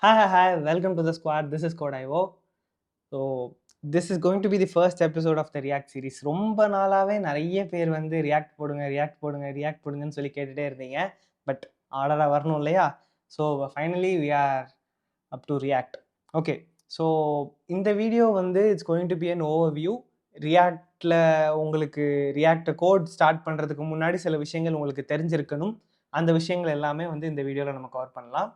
Hi, welcome to the squad. This is Code IO. So, this is going to be the first episode of the React series. ரொம்ப நாளாவே நிறைய பேர் வந்து react போடுங்கன்னு சொல்லி கேட்டுட்டே இருந்தீங்க. பட் ஆர்டரா வரணும் இல்லையா? So finally we are up to React. Okay, so இந்த வீடியோ வந்து it's going to be an overview. ரியாக்டில் உங்களுக்கு ரியாக்ட் கோட் ஸ்டார்ட் பண்ணுறதுக்கு முன்னாடி சில விஷயங்கள் உங்களுக்கு தெரிஞ்சிருக்கணும். அந்த விஷயங்கள் எல்லாமே வந்து இந்த வீடியோவில் நம்ம கவர் பண்ணலாம்.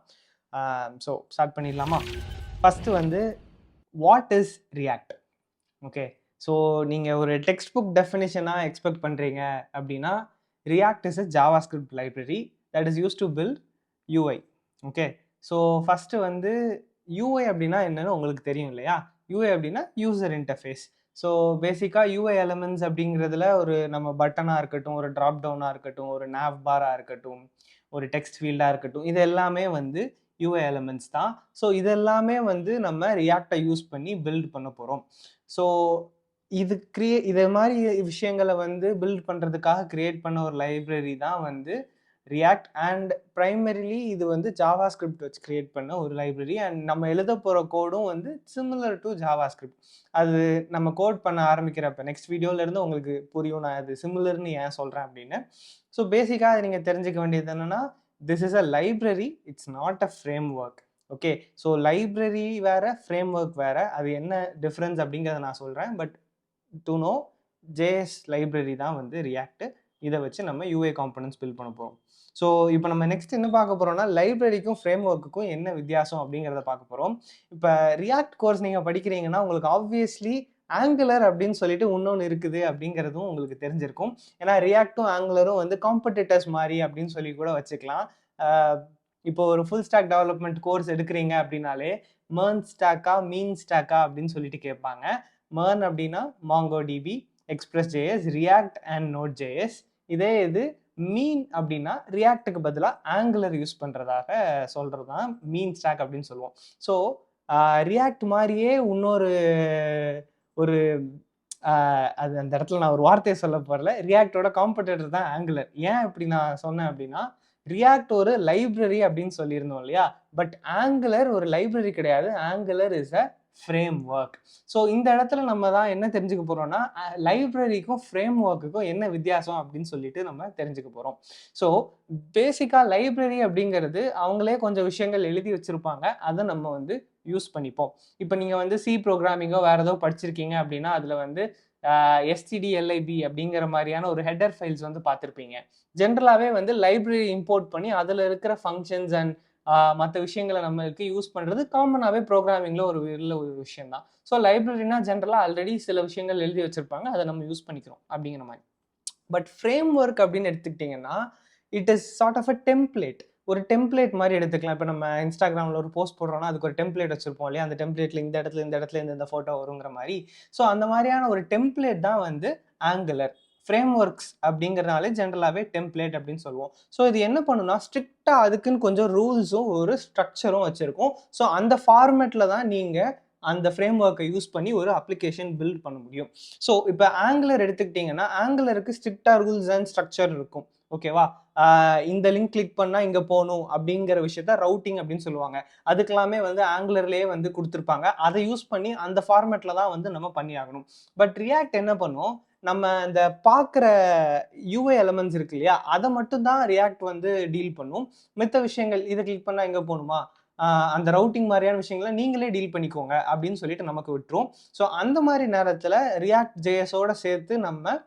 ஸோ ஸ்டார்ட் பண்ணிடலாமா? ஃபஸ்ட்டு வந்து what is React? Okay, so நீங்கள் ஒரு டெக்ஸ்ட் புக் டெஃபினிஷனாக எக்ஸ்பெக்ட் பண்ணுறீங்க அப்படின்னா React is a JavaScript library that is use to build UI. Okay, so first வந்து யூஐ அப்படின்னா என்னன்னு உங்களுக்கு தெரியும் இல்லையா? யூஐ அப்படின்னா யூசர் இன்டர்ஃபேஸ். ஸோ பேசிக்காக யூஐ எலமெண்ட்ஸ் அப்படிங்கிறதுல ஒரு நம்ம பட்டனாக இருக்கட்டும், ஒரு ட்ராப் டவுனாக இருக்கட்டும், ஒரு நேவ் பாராக இருக்கட்டும், ஒரு டெக்ஸ்ட் ஃபீல்டாக இருக்கட்டும், இது எல்லாமே வந்து யூஐ எலமெண்ட்ஸ் தான். ஸோ இதெல்லாமே வந்து நம்ம ரியாக்டை யூஸ் பண்ணி பில்ட் பண்ண போகிறோம். ஸோ இதே மாதிரி விஷயங்களை வந்து பில்ட் பண்ணுறதுக்காக கிரியேட் பண்ண ஒரு லைப்ரரி தான் வந்து ரியாக்ட். அண்ட் ப்ரைமரிலி இது வந்து ஜாவா ஸ்கிரிப்ட் வச்சு கிரியேட் பண்ண ஒரு லைப்ரரி. அண்ட் நம்ம எழுத போகிற கோடும் வந்து சிமிலர் டு ஜாவா ஸ்கிரிப்ட். அது நம்ம கோட் பண்ண ஆரம்பிக்கிறப்ப நெக்ஸ்ட் வீடியோலேருந்து உங்களுக்கு புரியும் நான் அது சிமிலர்னு ஏன் சொல்கிறேன் அப்படின்னு. ஸோ பேசிக்காக அதை நீங்கள் தெரிஞ்சுக்க வேண்டியது என்னென்னா, this is a library, it's not a frame work. Okay, so library வேறு, ஃப்ரேம் ஒர்க் வேறு. அது என்ன டிஃப்ரென்ஸ் அப்படிங்கிறத நான் சொல்கிறேன். But to know, JS library தான் வந்து ரியாக்ட். இதை வச்சு நம்ம யூஏ காம்பனன்ட்ஸ் பில்ட் பண்ண போகிறோம். ஸோ இப்போ நம்ம நெக்ஸ்ட் என்ன பார்க்க போகிறோம்னா, லைப்ரரிக்கும் ஃப்ரேம் ஒர்க்குக்கும் என்ன வித்தியாசம் அப்படிங்கிறத பார்க்க போகிறோம். இப்போ ரியாக்ட் கோர்ஸ் நீங்கள் படிக்கிறீங்கன்னா உங்களுக்கு ஆப்வியஸ்லி ஆங்குலர் அப்படின்னு சொல்லிட்டு இன்னொன்று இருக்குது அப்படிங்கிறதும் உங்களுக்கு தெரிஞ்சிருக்கும். ஏன்னா ரியாக்டும் ஆங்குலரும் வந்து காம்படிட்டர்ஸ் மாதிரி அப்படின்னு சொல்லி கூட வச்சுக்கலாம். இப்போ ஒரு ஃபுல் ஸ்டாக் டெவலப்மெண்ட் கோர்ஸ் எடுக்கிறீங்க அப்படின்னாலே மெர்ன் ஸ்டாக்கா மீன் ஸ்டாக்கா அப்படின்னு சொல்லிட்டு கேட்பாங்க. மெர்ன் அப்படின்னா MongoDB, Express.js, React and Node.js. இதே இது மீன் அப்படின்னா ரியாக்டுக்கு பதிலாக ஆங்குலர் யூஸ் பண்ணுறதாக சொல்கிறது தான் மீன் ஸ்டாக் அப்படின்னு சொல்லுவோம். ஸோ ரியாக்ட் மாதிரியே இன்னொரு ஒரு அது அந்த இடத்துல நான் ஒரு வார்த்தையை சொல்ல போகிறல. ரியாக்டோட காம்படிட்டர் தான் ஆங்குலர். ஏன் இப்படி நான் சொன்னேன் அப்படின்னா, ரியாக்ட் ஒரு லைப்ரரி அப்படின்னு சொல்லியிருந்தோம் இல்லையா? பட் ஆங்குலர் ஒரு லைப்ரரி கிடையாது. Angular is a frame work. So இந்த இடத்துல நம்ம தான் என்ன தெரிஞ்சுக்க போகிறோம்னா, லைப்ரரிக்கும் ஃப்ரேம் ஒர்க்குக்கும் என்ன வித்தியாசம் அப்படின்னு சொல்லிட்டு நம்ம தெரிஞ்சுக்க போகிறோம். ஸோ பேசிக்காக லைப்ரரி அப்படிங்கிறது அவங்களே கொஞ்சம் விஷயங்கள் எழுதி வச்சுருப்பாங்க. அதை நம்ம வந்து யூஸ் பண்ணிப்போம். இப்போ நீங்கள் வந்து சி ப்ரோக்ராமிங்கோ வேறு ஏதோ படிச்சிருக்கீங்க அப்படின்னா அதில் வந்து stdlib அப்படிங்கிற மாதிரியான ஒரு ஹெடர் ஃபைல்ஸ் வந்து பார்த்துருப்பீங்க. ஜென்ரலாகவே வந்து லைப்ரரி இம்போர்ட் பண்ணி அதில் இருக்கிற ஃபங்க்ஷன்ஸ் அண்ட் மற்ற விஷயங்களை நம்மளுக்கு யூஸ் பண்ணுறது காமனாகவே ப்ரோக்ராமிங்கில் ஒரு விஷயம் தான். ஸோ லைப்ரரினா ஜென்ரலாக ஆல்ரெடி சில விஷயங்கள் எழுதி வச்சுருப்பாங்க, அதை நம்ம யூஸ் பண்ணிக்கிறோம் அப்படிங்கிற மாதிரி. பட் ஃப்ரேம் ஒர்க் அப்படின்னு எடுத்துக்கிட்டிங்கன்னா it is sort of a template. ஒரு டெம்ப்ளேட் மாதிரி எடுத்துக்கலாம். இப்போ நம்ம இன்ஸ்டாகிராமில் ஒரு போஸ்ட் போடுறோம்னா அதுக்கு ஒரு டெம்ப்ளேட் வச்சுருப்போம் இல்லையா? அந்த டெம்ப்ளேட்டில் இந்த இடத்துல இந்த ஃபோட்டோ வருங்கிற மாதிரி. ஸோ அந்த மாதிரியான ஒரு டெம்ப்ளேட் தான் வந்து ஆங்குலர். ஃப்ரேம் ஒர்க்ஸ் அப்படிங்கிறனாலே ஜென்ரலாகவே டெம்ப்ளேட் அப்படின்னு சொல்லுவோம். ஸோ இது என்ன பண்ணுன்னா, ஸ்ட்ரிக்டாக அதுக்குன்னு கொஞ்சம் ரூல்ஸும் ஒரு ஸ்ட்ரக்சரும் வச்சுருக்கும். ஸோ அந்த ஃபார்மேட்டில் தான் நீங்கள் அந்த ஃப்ரேம் ஒர்க்கை யூஸ் பண்ணி ஒரு அப்ளிகேஷன் பில்ட் பண்ண முடியும். ஸோ இப்போ ஆங்குலர் எடுத்துக்கிட்டிங்கன்னா ஆங்குலருக்கு ஸ்ட்ரிக்டாக ரூல்ஸ் அண்ட் ஸ்ட்ரக்சர் இருக்கும். ஓகேவா? இந்த லிங்க் கிளிக் பண்ணால் இங்கே போகணும் அப்படிங்கிற விஷயத்த ரவுட்டிங் அப்படின்னு சொல்லுவாங்க. அதுக்கெல்லாமே வந்து ஆங்குலர்லேயே வந்து கொடுத்துருப்பாங்க. அதை யூஸ் பண்ணி அந்த ஃபார்மேட்டில் தான் வந்து நம்ம பண்ணி ஆகணும். பட் ரியாக்ட் என்ன பண்ணும், நம்ம இந்த பார்க்குற யூஐ எலமெண்ட்ஸ் இருக்கு இல்லையா, அதை மட்டும் தான் ரியாக்ட் வந்து டீல் பண்ணும். மித்த விஷயங்கள் இதை கிளிக் பண்ணால் எங்கே போகணுமா, அந்த ரவுட்டிங் மாதிரியான விஷயங்களை நீங்களே டீல் பண்ணிக்கோங்க அப்படின்னு சொல்லிட்டு நமக்கு விட்டுரும். ஸோ அந்த மாதிரி நேரத்தில் ரியாக்ட் ஜேஎஸோட சேர்த்து நம்ம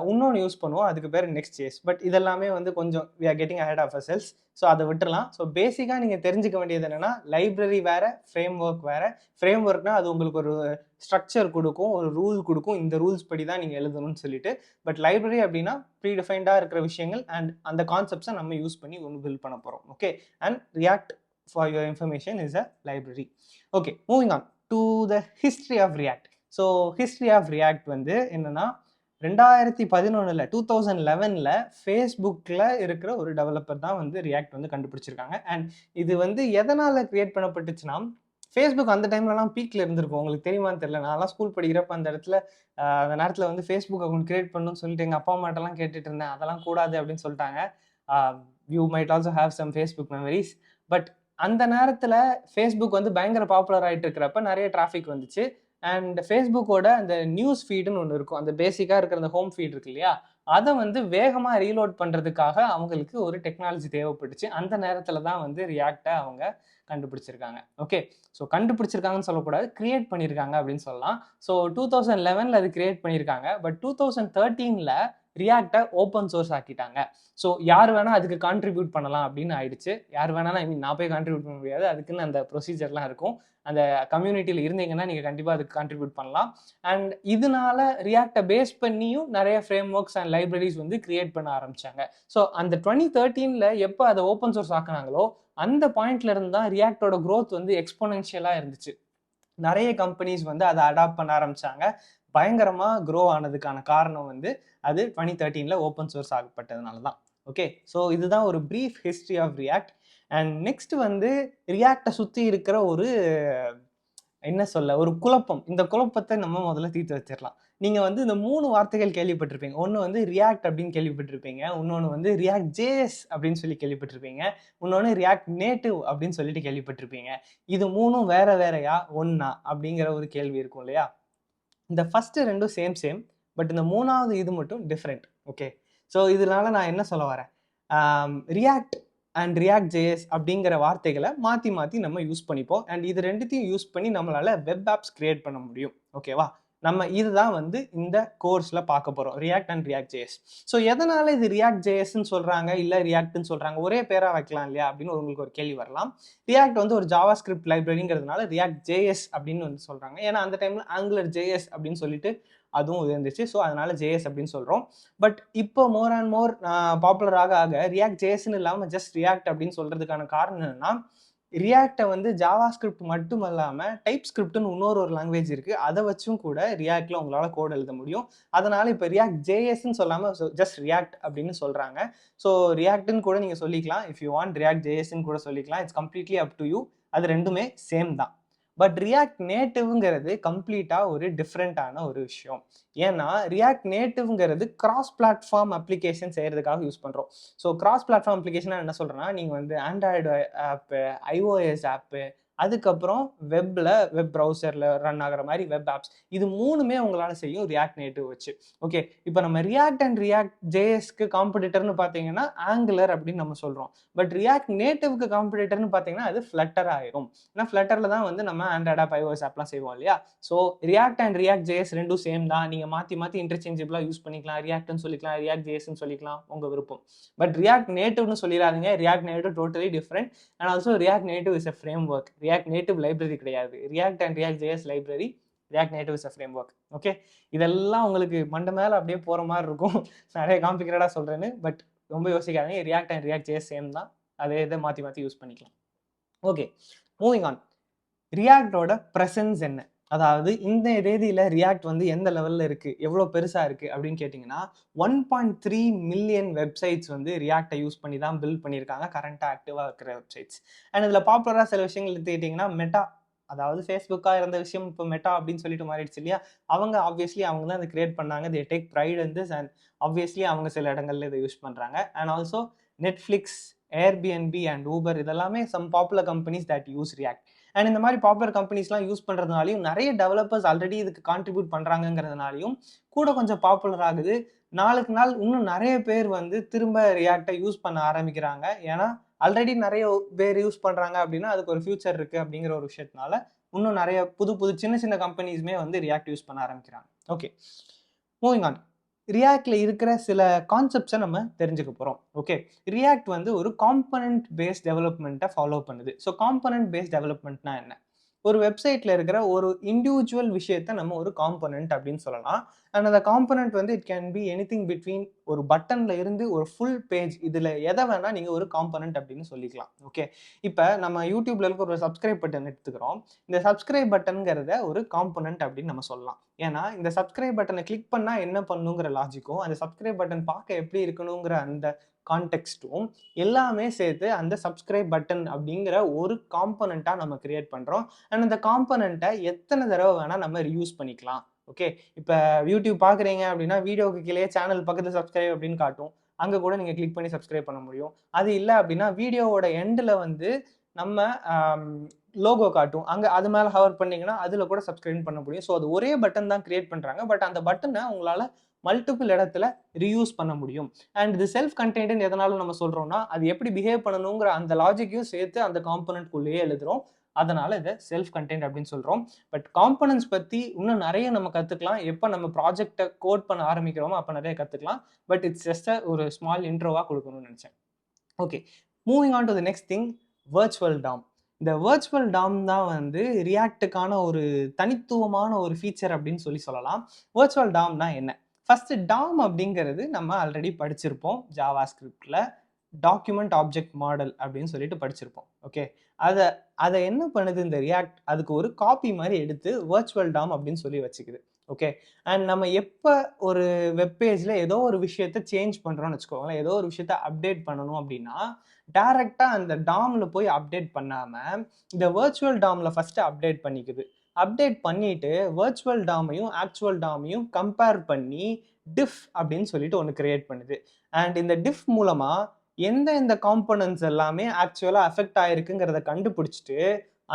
இன்னொன்று யூஸ் பண்ணுவோம். அதுக்கு பேர் நெக்ஸ்ட் ஜேஎஸ். பட் இதெல்லாமே வந்து கொஞ்சம் we are getting ahead of ourselves. So அதை விட்டுறலாம். ஸோ பேசிக்காக நீங்கள் தெரிஞ்சுக்க வேண்டியது என்னென்னா, லைப்ரரி வேறு, ஃப்ரேம் ஒர்க் வேறு. ஃப்ரேம் ஒர்க்னால் அது உங்களுக்கு ஒரு ஸ்ட்ரக்சர் கொடுக்கும், ஒரு ரூல் கொடுக்கும், இந்த ரூல்ஸ் படி தான் நீங்கள் எழுதணும்னு சொல்லிட்டு. பட் லைப்ரரி அப்படின்னா ப்ரீடிஃபைன்டாக இருக்கிற விஷயங்கள் அண்ட் அந்த கான்செப்ட்ஸை நம்ம யூஸ் பண்ணி ஒன்று பில்ட் பண்ண போகிறோம். Okay, and React for your information is a library. Okay, moving on to the history of React. So history of React வந்து என்னென்னா, 2011 ஃபேஸ்புக்கில் இருக்கிற ஒரு டெவலப்பர் தான் வந்து ரியாக்ட் வந்து கண்டுபிடிச்சிருக்காங்க. அண்ட் இது வந்து எதனால் கிரியேட் பண்ணப்பட்டுச்சுன்னா, ஃபேஸ்புக் அந்த டைம்லலாம் பீக்கில் இருந்திருக்கும். உங்களுக்கு தெரியுமான்னு தெரியல. நான்லாம் ஸ்கூல் படிக்கிறப்ப அந்த இடத்துல அந்த நேரத்தில் வந்து ஃபேஸ்புக் அக்கௌண்ட் கிரியேட் பண்ணணும்னு சொல்லிட்டு எங்கள் அப்பா அம்மாட்டெல்லாம் கேட்டுட்டு இருந்தேன். அதெல்லாம் கூடாது அப்படின்னு சொல்லிட்டாங்க. You might also have some Facebook memories. But அந்த நேரத்துல Facebook வந்து பயங்கர பாப்புலர் ஆயிட்டு இருக்கிறப்ப நெறைய டிராஃபிக் வந்துச்சு. அண்ட் Facebookஓட அந்த நியூஸ் ஃபீடுன்னு ஒண்ணு இருக்கும். அந்த பேசிக்கா இருக்கிற அந்த ஹோம் ஃபீட் இருக்கு இல்லையா? அத வந்து வேகமா ரீலோட் பண்றதுக்காக அவங்களுக்கு ஒரு டெக்னாலஜி தேவைப்பட்டுச்சு. அந்த நேரத்துல தான் வந்து ரியாக்ட்ட அவங்க கண்டுபிடிச்சிருக்காங்க. ஓகே. ஸோ கண்டுபிடிச்சிருக்காங்கன்னு சொல்லக்கூடாது. கிரியேட் பண்ணியிருக்காங்க அப்படின்னு சொல்லலாம். ஸோ 2011ல அது கிரியேட் பண்ணியிருக்காங்க. பட் 2013ல ரியாக்ட்ட ஓப்பன் சோர்ஸ் ஆக்கிட்டாங்க. ஸோ யார் வேணா அதுக்கு கான்ட்ரிபியூட் பண்ணலாம் அப்படின்னு ஆயிடுச்சு. யார் வேணாலும் ஐ மீன் நான் போய் கான்ட்ரிபியூட் பண்ண முடியாது. அதுக்குன்னு அந்த ப்ரொசீஜர்லாம் இருக்கும். அந்த கம்யூனிட்டியில இருந்தீங்கன்னா நீங்க கண்டிப்பா அதுக்கு கான்ட்ரிபியூட் பண்ணலாம். அண்ட் இதனால ரியாக்ட்டை பேஸ் பண்ணியும் நிறைய ஃப்ரேம் ஒர்க்ஸ் அண்ட் லைப்ரரிஸ் வந்து கிரியேட் பண்ண ஆரம்பிச்சாங்க. ஸோ அந்த 2013ல எப்போ அதை ஓப்பன் சோர்ஸ் ஆக்குனாங்களோ அந்த பாயிண்ட்ல இருந்து தான் ரியாக்டோட growth வந்து எக்ஸ்போனென்ஷியலா இருந்துச்சு. நிறைய கம்பெனிஸ் வந்து அதை அடாப்ட் பண்ண ஆரம்பிச்சாங்க. பயங்கரமா க்ரோ ஆனதுக்கான காரணம் வந்து அது 2013ல ஓப்பன் சோர்ஸ் ஆகப்பட்டதுனால தான். ஓகே. ஸோ இதுதான் ஒரு brief history of React. And next வந்து ரியாக்டை சுற்றி இருக்கிற ஒரு என்ன சொல்ல ஒரு குழப்பம். இந்த குழப்பத்தை நம்ம முதல்ல தீர்த்து வச்சிடலாம். நீங்க வந்து இந்த 3 வார்த்தைகள் கேள்விப்பட்டிருப்பீங்க. ஒண்ணு வந்து ரியாக்ட் அப்படின்னு கேள்விப்பட்டிருப்பீங்க. இன்னொன்னு வந்து ரியாக்ட் ஜேஎஸ் அப்படின்னு சொல்லி கேள்விப்பட்டிருப்பீங்க. இன்னொன்னு ரியாக்ட் நேட்டிவ் அப்படின்னு சொல்லிட்டு கேள்விப்பட்டிருப்பீங்க. இது 3ம் வேற வேறயா? ஒண்ணா? அப்படிங்கிற ஒரு கேள்வி இருக்கும் இல்லையா? இந்த ஃபர்ஸ்ட் 2ம் சேம். பட் இந்த 3வது இது மட்டும் டிஃப்ரெண்ட். ஓகே. ஸோ இதனால நான் என்ன சொல்ல வரேன்? ரியாக்ட் அண்ட் ரியாக்ட் ஜேஎஸ் அப்படிங்கிற வார்த்தைகளை மாற்றி மாற்றி நம்ம யூஸ் பண்ணிப்போம். அண்ட் இது ரெண்டுத்தையும் யூஸ் பண்ணி நம்மளால வெப் ஆப்ஸ் கிரியேட் பண்ண முடியும். ஓகேவா? நம்ம இதுதான் வந்து இந்த கோர்ஸ்ல பார்க்க போறோம். React and React JS. So எதனால இது ரியாக்ட் ஜேஎஸ்ன்னு சொல்றாங்க இல்ல ரியாக்ட்னு சொல்றாங்க? ஒரே பேரா வைக்கலாம் இல்லையா அப்படின்னு உங்களுக்கு ஒரு கேள்வி வரலாம். ரியாக்ட் வந்து ஒரு ஜாவா ஸ்கிரிப்ட் லைப்ரரிங்கிறதுனால ரியாக்ட் ஜேஎஸ் அப்படின்னு வந்து சொல்றாங்க. ஏன்னா அந்த டைம்ல ஆங்குலர் ஜேஎஸ் அப்படின்னு சொல்லிட்டு அதுவும் இருந்துச்சு. ஸோ அதனால ஜேஎஸ் அப்படின்னு சொல்றோம். பட் இப்போ மோர் அண்ட் மோர் பாப்புலர் ஆக ரியாக்ட் ஜேஎஸ்ன்னு இல்லாமல் ஜஸ்ட் ரியாக்ட் அப்படின்னு சொல்றதுக்கான காரணம் என்னன்னா, ரியாக்டை வந்து ஜாவா ஸ்கிரிப்ட் மட்டும் இல்லாமல் டைப் ஸ்கிரிப்ட்னு இன்னொரு லாங்குவேஜ் இருக்கு. அதை வச்சும் கூட ரியாக்ட்ல உங்களால கோட் எழுத முடியும். அதனால இப்போ ரியாக்ட் ஜேஎஸ்ன்னு சொல்லாம ஜஸ்ட் ரியாக்ட் அப்படின்னு சொல்றாங்க. ஸோ ரியாக்ட்னு கூட நீங்க சொல்லிக்கலாம். இஃப் யூ வாண்ட் ரியாக்ட் ஜேஎஸ்ன்னு கூட சொல்லிக்கலாம். It's completely up to you. அது ரெண்டுமே சேம் தான். பட் ரியாக்ட் நேட்டிவ்ங்கிறது கம்ப்ளீட்டா ஒரு டிஃப்ரெண்டான ஒரு விஷயம். ஏன்னா ரியாக்ட் நேட்டிவ்ங்கிறது கிராஸ் பிளாட்ஃபார்ம் அப்ளிகேஷன் செய்யறதுக்காக யூஸ் பண்றோம். ஸோ கிராஸ் பிளாட்ஃபார்ம் அப்ளிகேஷன் என்ன சொல்றேன்னா, நீங்க வந்து ஆண்ட்ராய்டு ஆப்பு, iOS ஆப்பு, அதுக்கப்புறம் வெப் ப்ரௌசர்ல ரன் ஆகிற மாதிரி வெப் ஆப்ஸ், இது 3மே உங்களால செய்யும் ரியாக்ட் நேட்டிவ் வச்சு. ஓகே. இப்போ நம்ம ரியாக்ட் அண்ட் ரியாக்ட் ஜேஎஸ்க்கு காம்படிட்டர்னு பார்த்தீங்கன்னா ஆங்குலர் அப்படின்னு நம்ம சொல்றோம். பட் ரியாக்ட் நேட்டிவ்க்கு காம்படிட்டர்னு பார்த்தீங்கன்னா அது ஃப்ளட்டர் ஆயிரும். ஏன்னா ஃப்ளட்டர்ல தான் வந்து நம்ம ஆண்ட்ராய்ட் ஆப், iOS ஆப்லாம் செய்வோம் இல்லையா? So react and React JS ரெண்டும் சேம் தான். நீங்க மாத்தி மாத்தி இன்டர்சேஞ்சபிளா யூஸ் பண்ணிக்கலாம். ரியாக்ட்னு சொல்லிக்கலாம், ரியாக்ட் ஜேஎஸ்ன்னு சொல்லிக்கலாம், உங்க விருப்பம். பட் ரியாக்ட் நேட்டிவ்னு சொல்லிடாதீங்க. React Native totally different. And also React Native is a framework. React Native library கிடையாது. React and React JS library, React Native is a framework. Okay. இதெல்லாம் உங்களுக்கு மண்டை மேல அப்படியே போற மாதிரி இருக்கும். நிறைய காம்ப்ளிகேட்டடா சொல்றேன்னு. பட் ரொம்ப யோசிக்காதீங்க. React and React JS same தான். அதே இதை மாத்தி மாத்தி யூஸ் பண்ணிக்கலாம். ஓகே. Moving on. ரியாக்டோட பிரசன்ஸ் என்ன? அதாவது இந்த தேதியில ரியாக்ட் வந்து எந்த லெவல்ல இருக்கு, எவ்வளவு பெருசா இருக்கு அப்படின்னு கேட்டீங்கன்னா 1.3 மில்லியன் வெப்சைட்ஸ் வந்து ரியாக்டை யூஸ் பண்ணி தான் பில்ட் பண்ணியிருக்காங்க. கரண்டா ஆக்டிவா இருக்கிற வெப்சைட்ஸ். அண்ட் இதுல பாப்புலரா சில விஷயங்கள் எடுத்துக்கிட்டீங்கன்னா மெட்டா, அதாவது ஃபேஸ்புக்கா இருந்த விஷயம் இப்போ மெட்டா அப்படின்னு சொல்லிட்டு மாறிடுச்சு இல்லையா? அவங்க ஆப்வியஸ்லி அவங்க தான் அதை கிரியேட் பண்ணாங்க. They take pride in this and obviously அவங்க சில இடங்கள்ல இதை யூஸ் பண்றாங்க. And also Netflix, Airbnb and Uber இதெல்லாமே some popular companies that use React. And இந்த மாதிரி பாப்புலர் கம்பெனிஸ்லாம் யூஸ் பண்றதுனாலையும் நிறைய டெவலப்பர்ஸ் ஆல்ரெடி இதுக்கு கான்ட்ரிபியூட் பண்றாங்கிறதுனாலையும் கூட கொஞ்சம் பாப்புலர் ஆகுது. நாளுக்கு நாள் இன்னும் நிறைய பேர் வந்து திரும்ப ரியாக்டை யூஸ் பண்ண ஆரம்பிக்கிறாங்க. ஏன்னா ஆல்ரெடி நிறைய பேர் யூஸ் பண்றாங்க அப்படின்னா அதுக்கு ஒரு ஃபியூச்சர் இருக்கு அப்படிங்கிற ஒரு விஷயத்தினால இன்னும் நிறைய புது புது சின்ன சின்ன கம்பெனிஸ்மே வந்து ரியாக்ட் யூஸ் பண்ண ஆரம்பிக்கிறாங்க. ஓகே. Moving on. ரியாக்ட்ல இருக்கிற சில கான்செப்ட்ஸை நம்ம தெரிஞ்சுக்க போறோம். ஓகே. ரியாக்ட் வந்து ஒரு காம்பனன்ட் பேஸ்ட் டெவலப்மெண்ட்டை ஃபாலோ பண்ணுது. ஸோ காம்பனன்ட் பேஸ்ட் டெவலப்மெண்ட்னா என்ன? ஒரு வெப்சைட்ல இருக்கிற ஒரு இண்டிவிஜுவல் விஷயத்தை நம்ம ஒரு காம்பனன்ட் அப்படின்னு சொல்லலாம். அண்ட் அந்த காம்பனன்ட் வந்து it can be anything between ஒரு பட்டன்ல இருந்து ஒரு ஃபுல் பேஜ், இதுல எதை வேணா நீங்க ஒரு காம்பனன்ட் அப்படின்னு சொல்லிக்கலாம். ஓகே. இப்ப நம்ம யூடியூப்ல இருக்க ஒரு சப்ஸ்கிரைப் பட்டன் எடுத்துக்கிறோம். இந்த சப்ஸ்கிரைப் பட்டன்ங்கிறத ஒரு காம்பனன்ட் அப்படின்னு நம்ம சொல்லலாம். ஏன்னா இந்த சப்ஸ்கிரைப் பட்டனை கிளிக் பண்ணா என்ன பண்ணுங்கிற லாஜிக்கும், அந்த சப்ஸ்கிரைப் பட்டன் பார்க்க எப்படி இருக்கணுங்கிற அந்த கான்டெக்ஸ்டும் எல்லாமே சேர்த்து அந்த சப்ஸ்கிரைப் பட்டன் அப்படிங்கிற ஒரு காம்பனண்டா நம்ம கிரியேட் பண்றோம். அண்ட் அந்த காம்பனண்ட்டை எத்தனை தடவை வேணா நம்ம ரியூஸ் பண்ணிக்கலாம். ஓகே. இப்போ யூடியூப் பார்க்குறீங்க அப்படின்னா வீடியோக்கு கீழே சேனல் பக்கத்தில் சப்ஸ்கிரைப் அப்படின்னு காட்டும். அங்கே கூட நீங்கள் கிளிக் பண்ணி சப்ஸ்கிரைப் பண்ண முடியும். அது இல்லை அப்படின்னா வீடியோவோட எண்டில் வந்து நம்ம லோகோ காட்டும். அங்கே அது மேலே ஹவர் பண்ணிங்கன்னா அதில் கூட சப்ஸ்கிரைப் பண்ண முடியும். ஸோ அது ஒரே பட்டன் தான் கிரியேட் பண்ணுறாங்க. பட் அந்த பட்டனை உங்களால் மல்டிபிள் இடத்துல ரீயூஸ் பண்ண முடியும். அண்ட் இது செல்ஃப் கண்டெய்ன்ட்னு எதனாலும் நம்ம சொல்கிறோம்னா அது எப்படி பிஹேவ் பண்ணணுங்கிற அந்த லாஜிக்கையும் சேர்த்து அந்த காம்பனண்ட்குள்ளேயே எழுதுகிறோம். அதனால இதை செல்ஃப் கண்டெய்ன்ட் அப்படின்னு சொல்கிறோம். பட் காம்பனன்ட்ஸ் பற்றி இன்னும் நிறைய நம்ம கற்றுக்கலாம். எப்போ நம்ம ப்ராஜெக்டை கோட் பண்ண ஆரம்பிக்கிறோமோ அப்போ நிறைய கற்றுக்கலாம். பட் இட்ஸ் ஜஸ்ட் ஒரு ஸ்மால் இன்ட்ரோவாக கொடுக்கணும்னு நினச்சேன். Okay, moving on to the next thing, virtual Tom. இந்த வர்ச்சுவல் டாம் தான் வந்து ரியாக்டுக்கான ஒரு தனித்துவமான ஒரு ஃபீச்சர் அப்படின்னு சொல்லலாம். வர்ச்சுவல் டாம்னா என்ன? ஃபர்ஸ்ட் டாம் அப்படிங்கிறது நம்ம ஆல்ரெடி படிச்சிருப்போம். ஜாவா ஸ்கிரிப்டில் டாக்குமெண்ட் ஆப்ஜெக்ட் மாடல் அப்படின்னு சொல்லிட்டு படிச்சிருப்போம். ஓகே, அதை என்ன பண்ணுது இந்த ரியாக்ட், அதுக்கு ஒரு காப்பி மாதிரி எடுத்து வர்ச்சுவல் டாம் அப்படின்னு சொல்லி வச்சுக்குது. ஓகே, அண்ட் நம்ம எப்போ ஒரு வெப்பேஜில் ஏதோ ஒரு விஷயத்த சேஞ்ச் பண்ணுறோம்னு வச்சுக்கோங்களேன், ஏதோ ஒரு விஷயத்த அப்டேட் பண்ணணும் அப்படின்னா டைரெக்டாக அந்த டாமில் போய் அப்டேட் பண்ணாமல் இந்த வர்ச்சுவல் டாமில் ஃபஸ்ட்டு அப்டேட் பண்ணிக்குது. அப்டேட் பண்ணிட்டு வர்ச்சுவல் டாமையும் ஆக்சுவல் டாமையும் கம்பேர் பண்ணி டிஃப் அப்படின்னு சொல்லிட்டு ஒன்று கிரியேட் பண்ணுது. அண்ட் இந்த டிஃப் மூலமாக எந்த காம்பனன்ட்ஸ் எல்லாமே ஆக்சுவலாக அஃபெக்ட் ஆயிருக்குங்கிறத கண்டுபிடிச்சிட்டு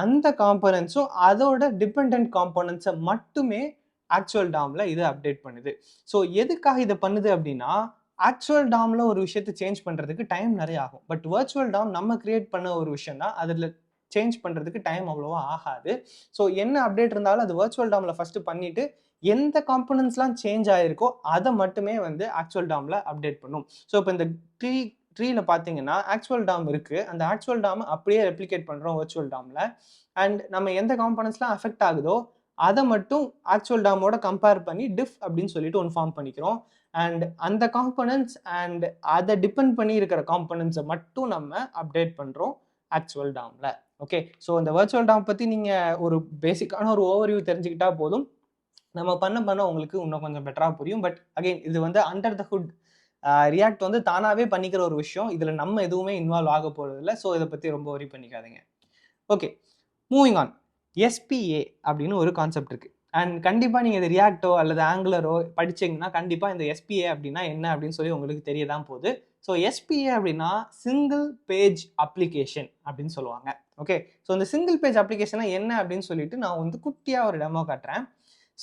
அந்த காம்பனன்ட்ஸும் அதோட டிபெண்ட் காம்பனன்ட்ஸை மட்டுமே ஆக்சுவல் டாமில் இது அப்டேட் பண்ணுது. ஸோ எதுக்காக இதை பண்ணுது அப்படின்னா, ஆக்சுவல் டாமில் ஒரு விஷயத்தை சேஞ்ச் பண்ணுறதுக்கு டைம் நிறைய ஆகும். பட் வர்ச்சுவல் டாம் நம்ம கிரியேட் பண்ண ஒரு விஷயம் தான், அதில் சேஞ்ச் பண்ணுறதுக்கு டைம் அவ்வளோவா ஆகாது. ஸோ என்ன அப்டேட் இருந்தாலும் அது வர்ச்சுவல் டாமில் ஃபஸ்ட்டு பண்ணிவிட்டு எந்த காம்பனன்ட்ஸ்லாம் சேஞ்ச் ஆகிருக்கோ அதை மட்டுமே வந்து ஆக்சுவல் டாமில் அப்டேட் பண்ணும். ஸோ இப்போ இந்த ட்ரீல பார்த்தீங்கன்னா ஆக்சுவல் டாம் இருக்குது. அந்த ஆக்சுவல் டாம் அப்படியே ரெப்ளிகேட் பண்ணுறோம் வர்ச்சுவல் டாமில். அண்ட் நம்ம எந்த காம்பனன்ட்ஸ்லாம் அஃபெக்ட் ஆகுதோ அதை மட்டும் ஆக்சுவல் டாமோட கம்பேர் பண்ணி டிஃப் அப்படின்னு சொல்லிட்டு ஒன்று ஃபார்ம் பண்ணிக்கிறோம். அண்ட் அந்த காம்பனன்ட்ஸ் அண்ட் அதை டிபெண்ட் பண்ணி இருக்கிற காம்பனன்ட்ஸை மட்டும் நம்ம அப்டேட் பண்ணுறோம் ஆக்சுவல் டாமில். ஓகே, ஸோ இந்த வர்ச்சுவல் டாம் பற்றி நீங்கள் ஒரு பேசிக்கான ஒரு ஓவர்வியூ தெரிஞ்சுக்கிட்டா போதும். நம்ம பண்ண உங்களுக்கு இன்னும் கொஞ்சம் பெட்டராக புரியும். பட் அகெயின் இது வந்து அண்டர் த ஹுட் ரியாக்ட் வந்து தானாகவே பண்ணிக்கிற ஒரு விஷயம். இதில் நம்ம எதுவுமே இன்வால்வ் ஆக போகிறது இல்லை. ஸோ இதை பற்றி ரொம்ப ஒரி பண்ணிக்காதீங்க. Okay, moving on. SPA அப்படின்னு ஒரு கான்செப்ட் இருக்குது. அண்ட் கண்டிப்பாக நீங்கள் இது ரியாக்டோ அல்லது ஆங்குலரோ படிச்சிங்கன்னா கண்டிப்பாக இந்த SPA அப்படின்னா என்ன அப்படின்னு சொல்லி உங்களுக்கு தெரிய தான் போகுது. ஸோ SPA அப்படின்னா சிங்கிள் பேஜ் அப்ளிகேஷன் அப்படின்னு சொல்லுவாங்க. ஓகே, ஸோ இந்த சிங்கிள் பேஜ் அப்ளிகேஷனாக என்ன அப்படின்னு சொல்லிட்டு நான் வந்து குட்டியாக ஒரு டெமோ காட்டுறேன்.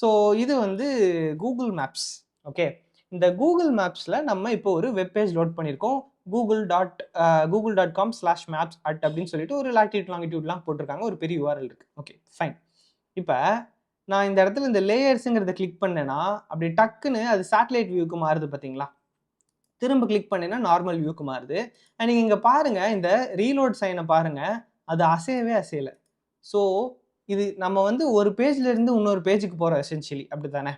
ஸோ இது வந்து கூகுள் மேப்ஸ். ஓகே, இந்த கூகுள் மேப்ஸில் நம்ம இப்போ ஒரு வெப்பேஜ் லோட் பண்ணியிருக்கோம். google.com/maps@ அப்படின்னு சொல்லிட்டு ஒரு லாட்டிடியூட் லாங்கிடியூட்லாம் போட்டிருக்காங்க. ஒரு பெரிய URL இருக்குது. Okay, fine. இப்போ நான் இந்த இடத்துல இந்த லேயர்ஸுங்கிறத கிளிக் பண்ணேன்னா அப்படி டக்குன்னு அது சேட்டலைட் வியூக்கு மாறுது பார்த்தீங்களா? திரும்ப கிளிக் பண்ணேன்னா நார்மல் வியூக்கு மாறுது. அண்ட் நீங்கள் இங்கே பாருங்கள், இந்த ரீலோட் சைனை பாருங்கள், அது அசையவே அசையலை. ஸோ இது நம்ம வந்து ஒரு பேஜ்லேருந்து இன்னொரு பேஜுக்கு போகிறோம் எசென்ஷியலி, அப்படி தானே?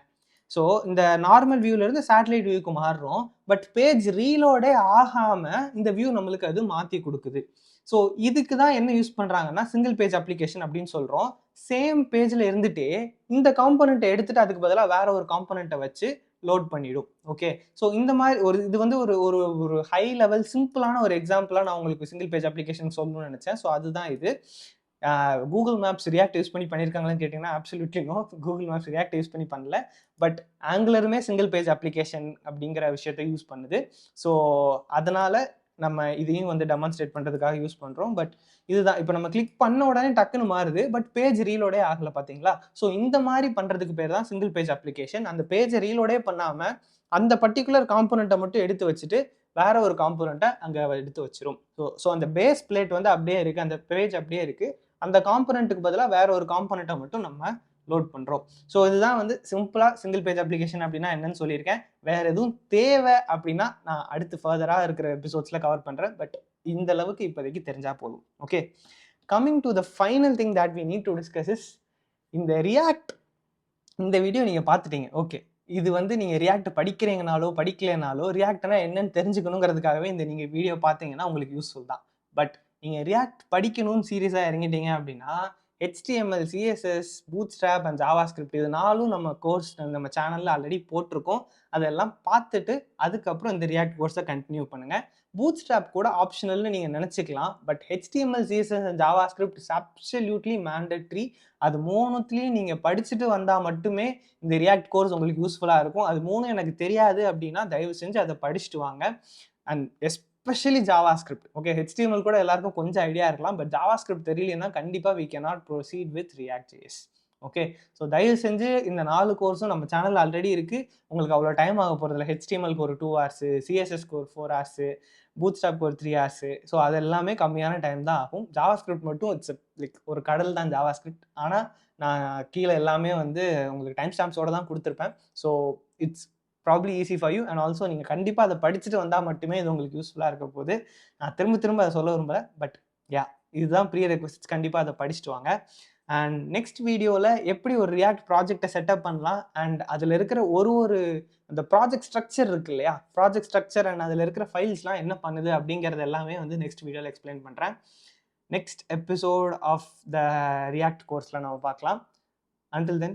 ஸோ இந்த நார்மல் வியூலேருந்து சேட்டலைட் வியூக்கு மாறுறோம். பட் பேஜ் ரீலோடே ஆகாமல் இந்த வியூ நம்மளுக்கு அது மாற்றி கொடுக்குது. ஸோ இதுக்கு தான் என்ன யூஸ் பண்ணுறாங்கன்னா சிங்கிள் பேஜ் அப்ளிகேஷன் அப்படின்னு சொல்கிறோம். சேம் பேஜில் இருந்துகிட்டே இந்த காம்பனண்ட்டை எடுத்துகிட்டு அதுக்கு பதிலாக வேற ஒரு காம்பனண்ட்டை வச்சு லோட் பண்ணிடும். ஓகே, ஸோ இந்த மாதிரி ஒரு இது வந்து ஒரு ஒரு ஒரு ஹை லெவல் சிம்பிளான ஒரு எக்ஸாம்பிளாக நான் உங்களுக்கு சிங்கிள் பேஜ் அப்ளிகேஷன் சொல்லணும்னு நினச்சேன். ஸோ அதுதான் இது. கூகுள் மேப்ஸ் ரியாக்ட் யூஸ் பண்ணி பண்ணியிருக்காங்களான்னு கேட்டிங்கன்னா absolutely no. Google Maps React use பண்ணி பண்ணல. பட் ஆங்குலருமே சிங்கிள் பேஜ் அப்ளிகேஷன் அப்படிங்கிற விஷயத்தை யூஸ் பண்ணுது. ஸோ அதனால் நம்ம இதையும் வந்து டெமான்ஸ்ட்ரேட் பண்ணுறதுக்காக யூஸ் பண்ணுறோம். பட் இதுதான் இப்போ நம்ம கிளிக் பண்ண உடனே டக்குன்னு மாறுது. பட் பேஜ் ரீலோடே ஆகலை பார்த்தீங்களா? ஸோ இந்த மாதிரி பண்ணுறதுக்கு பேர் தான் சிங்கிள் பேஜ் அப்ளிகேஷன். அந்த பேஜை ரீலோடே பண்ணாமல் அந்த பர்டிகுலர் காம்பனண்ட்டை மட்டும் எடுத்து வச்சுட்டு வேற ஒரு காம்பனண்ட்டை அங்கே எடுத்து வச்சிரும். ஸோ அந்த பேஸ் பிளேட் வந்து அப்படியே இருக்குது, அந்த பேஜ் அப்படியே இருக்குது. அந்த காம்பனண்ட்டுக்கு பதிலாக வேற ஒரு காம்பனண்ட்டை மட்டும் நம்ம லோட் பண்ணுறோம். ஸோ இதுதான் வந்து சிம்பிளாக சிங்கிள் பேஜ் அப்ளிகேஷன் அப்படின்னா என்னன்னு சொல்லியிருக்கேன். வேற எதுவும் தேவை அப்படின்னா நான் அடுத்து ஃபர்தராக இருக்கிற எபிசோட்ஸில் கவர் பண்ணுறேன். பட் இந்த அளவுக்கு இப்போதைக்கு தெரிஞ்சா போதும். Okay, coming to the final thing that we need to discuss is இந்த ரியாக்ட். இந்த வீடியோ நீங்கள் பார்த்துட்டீங்க. ஓகே, இது வந்து நீங்கள் ரியாக்ட் படிக்கிறீங்கனாலோ படிக்கலைனாலோ ரியாக்ட்னா என்னன்னு தெரிஞ்சுக்கணுங்கிறதுக்காகவே இந்த நீங்கள் வீடியோ பார்த்தீங்கன்னா உங்களுக்கு யூஸ்ஃபுல் தான். பட் நீங்கள் ரியாக்ட் படிக்கணும்னு சீரியஸாக இறங்கிட்டீங்க அப்படின்னா HTML, CSS, Bootstrap and JavaScript இது நாலும் நம்ம கோர்ஸ் நம்ம சேனலில் ஆல்ரெடி போட்டிருக்கோம். அதெல்லாம் பார்த்துட்டு அதுக்கப்புறம் இந்த ரியாக்ட் கோர்ஸை கண்டினியூ பண்ணுங்கள். Bootstrap கூட ஆப்ஷனல்னு நீங்கள் நினச்சிக்கலாம். But HTML, CSS and JavaScript is absolutely mandatory. அது மூணுத்துலேயும் நீங்கள் படிச்சுட்டு வந்தால் மட்டுமே இந்த ரியாக்ட் கோர்ஸ் உங்களுக்கு யூஸ்ஃபுல்லாக இருக்கும். அது மூணும் எனக்கு தெரியாது அப்படின்னா தயவு செஞ்சு அதை படிச்சுட்டு வாங்க. And especially Java script. Okay, HTML கூட எல்லாருக்கும் கொஞ்சம் ஐடியா இருக்கலாம், பட் ஜாவா ஸ்கிரிப்ட் தெரியலன்னா கண்டிப்பாக we cannot proceed with React.js. Okay, so தயவு செஞ்சு இந்த 4 கோர்ஸும் நம்ம சேனல் ஆல்ரெடி இருக்குது. உங்களுக்கு அவ்வளோ டைம் ஆக போகிறதில்ல. HTMLக்கு ஒரு 2 hours, CSSக்கு ஒரு 4 hours, பூட்ஸ்ட்ராப்க்கு ஒரு 3 hours. ஸோ அது எல்லாமே கம்மியான டைம் தான் ஆகும். ஜாவா ஸ்கிரிப்ட் மட்டும் இட்ஸ் லைக் ஒரு கடல் தான் ஜாவா ஸ்கிரிப்ட். ஆனால் நான் கீழே எல்லாமே வந்து உங்களுக்கு டைம் ஸ்டாம்ப்ஸோடு தான் கொடுத்துருப்பேன். So it's probably easy for you. And also நீங்கள் கண்டிப்பாக அதை படிச்சுட்டு வந்தால் மட்டுமே இது உங்களுக்கு யூஸ்ஃபுல்லாக இருக்க போது. நான் திரும்ப அதை சொல்ல விரும்பலை, பட் யா, இதுதான் ப்ரீ ரெக்வெஸ்ட். கண்டிப்பாக அதை படிச்சுட்டு வாங்க. அண்ட் நெக்ஸ்ட் வீடியோவில் எப்படி ஒரு ரியாக்ட் ப்ராஜெக்டை செட்டப் பண்ணலாம் அண்ட் அதில் இருக்கிற ஒரு அந்த ப்ராஜெக்ட் ஸ்ட்ரக்சர் இருக்கு இல்லையா, ப்ராஜெக்ட் ஸ்ட்ரக்சர் அண்ட் அதில் இருக்கிற ஃபைல்ஸ்லாம் என்ன பண்ணுது அப்படிங்கிறது எல்லாமே வந்து நெக்ஸ்ட் வீடியோவில் எக்ஸ்பிளைன் பண்ணுறேன். Next episode of the React கோர்ஸில் நம்ம பார்க்கலாம். Until then,